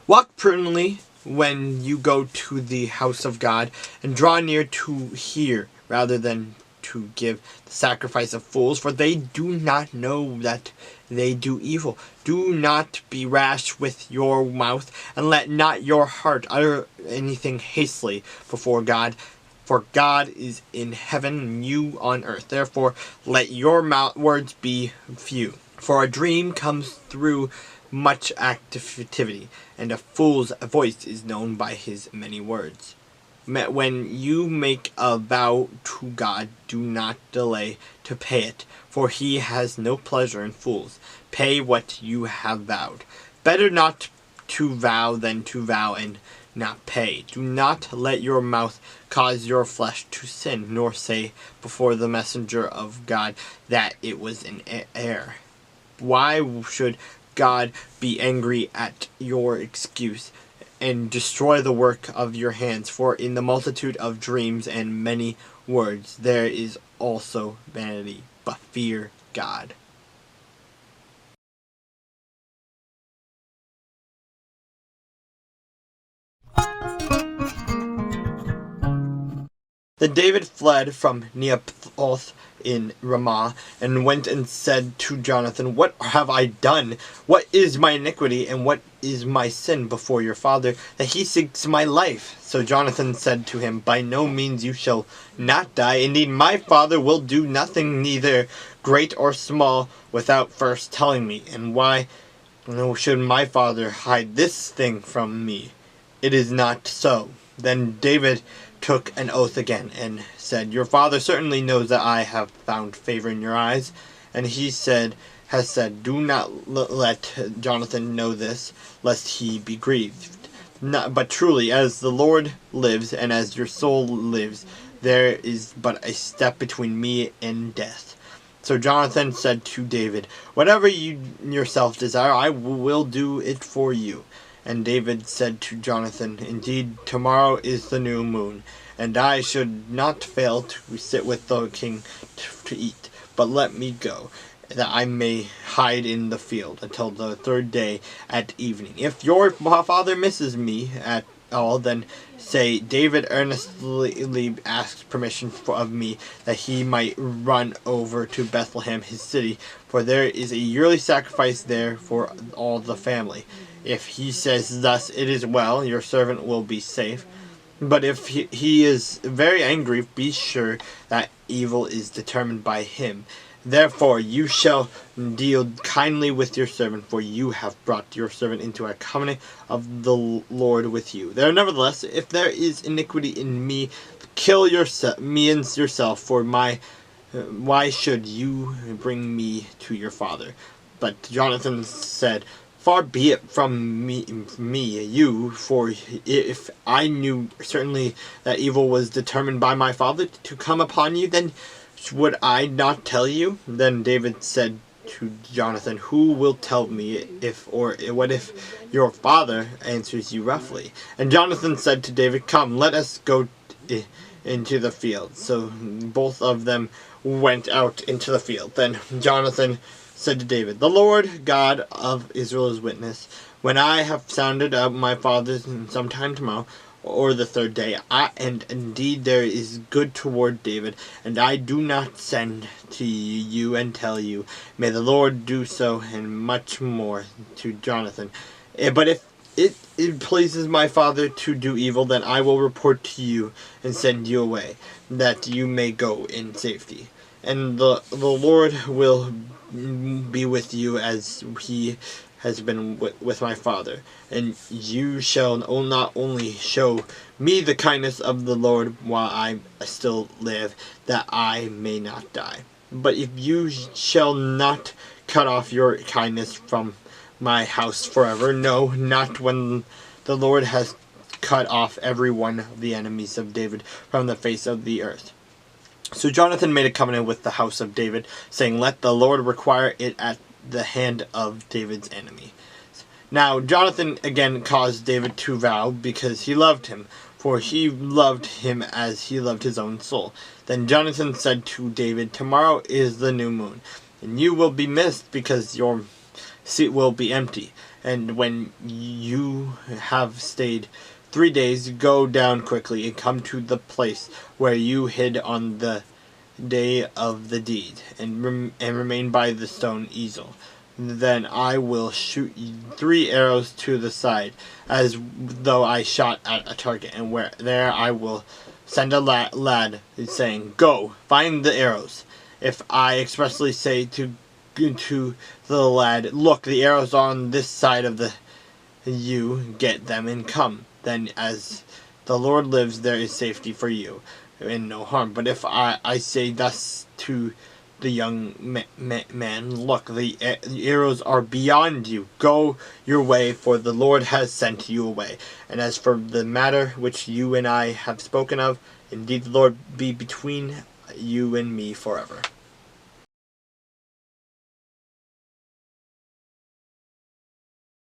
Walk prudently when you go to the house of God, and draw near to hear, rather than to give the sacrifice of fools, for they do not know that they do evil. Do not be rash with your mouth, and let not your heart utter anything hastily before God. For God is in heaven, and you on earth. Therefore, let your words be few. For a dream comes through much activity, and a fool's voice is known by his many words. When you make a vow to God, do not delay to pay it, for he has no pleasure in fools. Pay what you have vowed. Better not to vow than to vow and not pay. Do not let your mouth cause your flesh to sin, nor say before the messenger of God that it was an error. Why should God be angry at your excuse and destroy the work of your hands? For in the multitude of dreams and many words there is also vanity. But fear God. Then David fled from Neoptoth in Ramah, and went and said to Jonathan, What have I done? What is my iniquity, and what is my sin before your father, that he seeks my life? So Jonathan said to him, By no means you shall not die. Indeed, my father will do nothing, neither great or small, without first telling me. And why should my father hide this thing from me? It is not so. Then David took an oath again, and said, Your father certainly knows that I have found favor in your eyes. And he has said, Do not let Jonathan know this, lest he be grieved. But truly, as the Lord lives, and as your soul lives, there is but a step between me and death. So Jonathan said to David, Whatever you yourself desire, I will do it for you. And David said to Jonathan, Indeed, tomorrow is the new moon, and I should not fail to sit with the king to eat. But let me go, that I may hide in the field until the third day at evening. If your father misses me at all, then say, David earnestly asked permission of me, that he might run over to Bethlehem his city, for there is a yearly sacrifice there for all the family. If he says thus, it is well, your servant will be safe. But if he is very angry, be sure that evil is determined by him. Therefore you shall deal kindly with your servant, for you have brought your servant into a covenant of the Lord with you. There, nevertheless, if there is iniquity in me, kill me and yourself, for why should you bring me to your father? But Jonathan said, Far be it from me, for if I knew certainly that evil was determined by my father to come upon you, then would I not tell you? Then David said to Jonathan, Who will tell me what if your father answers you roughly? And Jonathan said to David, Come, let us go into the field. So both of them went out into the field. Then Jonathan said to David, The Lord God of Israel is witness. When I have sounded out my father sometime tomorrow, or the third day, and indeed there is good toward David, and I do not send to you and tell you, may the Lord do so, and much more to Jonathan. But if it pleases my father to do evil, then I will report to you and send you away, that you may go in safety. And the Lord will be with you as he has been with my father. And you shall not only show me the kindness of the Lord while I still live, that I may not die. But if you shall not cut off your kindness from my house forever, no, not when the Lord has cut off every one of the enemies of David from the face of the earth. So Jonathan made a covenant with the house of David, saying, Let the Lord require it at the hand of David's enemy. Now Jonathan again caused David to vow, because he loved him, for he loved him as he loved his own soul. Then Jonathan said to David, Tomorrow is the new moon, and you will be missed, because your seat will be empty. And when you have stayed 3 days, go down quickly and come to the place where you hid on the day of the deed, and remain by the stone easel. Then I will shoot 3 arrows to the side, as though I shot at a target, and where there I will send a lad, saying, Go, find the arrows. If I expressly say to the lad, Look, the arrows are on this side of the you, get them and come. Then, as the Lord lives, there is safety for you, and no harm. But if I say thus to the young man, Look, the arrows are beyond you. Go your way, for the Lord has sent you away. And as for the matter which you and I have spoken of, indeed the Lord be between you and me forever.